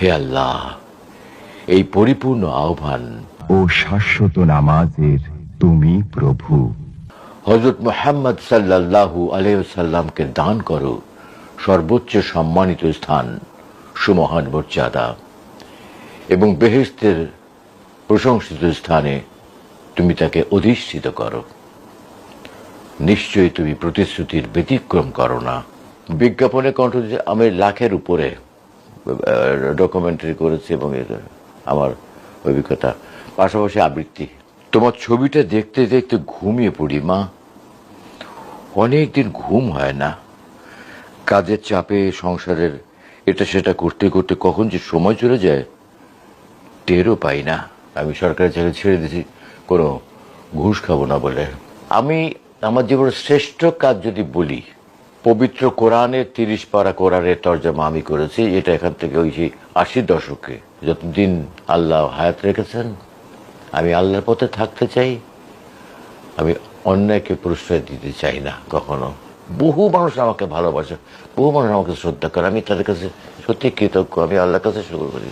হে আল্লাহ, এই পরিপূর্ণ আহ্বান ও শাশ্বত নামাজের তুমি প্রভু। হযরত মুহাম্মদ সাল্লাল্লাহু আলাইহি ওয়াসাল্লামকে দান করো সর্বোচ্চ সম্মানিত স্থান, সুমহান মর্যাদা, এবং বেহেশতের প্রশংসিত স্থানে তুমি তাকে অধিষ্ঠিত করো। নিশ্চয়ই তুমি প্রতিশ্রুতির ব্যতিক্রম করো না। বিজ্ঞাপনে কণ্ঠ দিতে আমি লাখের উপরে ডকুমেন্টারি করেছি এবং এর আমার অভিজ্ঞতা, পাশাপাশি আবৃত্তি। তোমার ছবিটা দেখতে দেখতে ঘুমিয়ে পড়ি মা। অনেকদিন ঘুম হয় না, কাজের চাপে, সংসারের এটা সেটা করতে করতে কখন যে সময় চলে যায় টেরও পাই না। আমি সরকারি চাকরি ছেড়ে দিয়েছি কোনো ঘুষ খাবো না বলে। আমি আমার জীবনের শ্রেষ্ঠ কাজ যদি বলি, পবিত্র কোরআনের 30 পারা কোরআনের তর্জমা আমি করেছি। এটা এখান থেকে ওই 80 দশকে, যতদিন আল্লাহ হায়াত রেখেছেন আমি আল্লাহর পথে থাকতে চাই। আমি অন্যায়কে প্রশ্রয় দিতে চাই না কখনো। বহু মানুষ আমাকে ভালোবাসে, বহু মানুষ আমাকে শ্রদ্ধা করে, আমি তাদের কাছে সত্যি কৃতজ্ঞ। আমি আল্লাহর কাছে শুকর করি।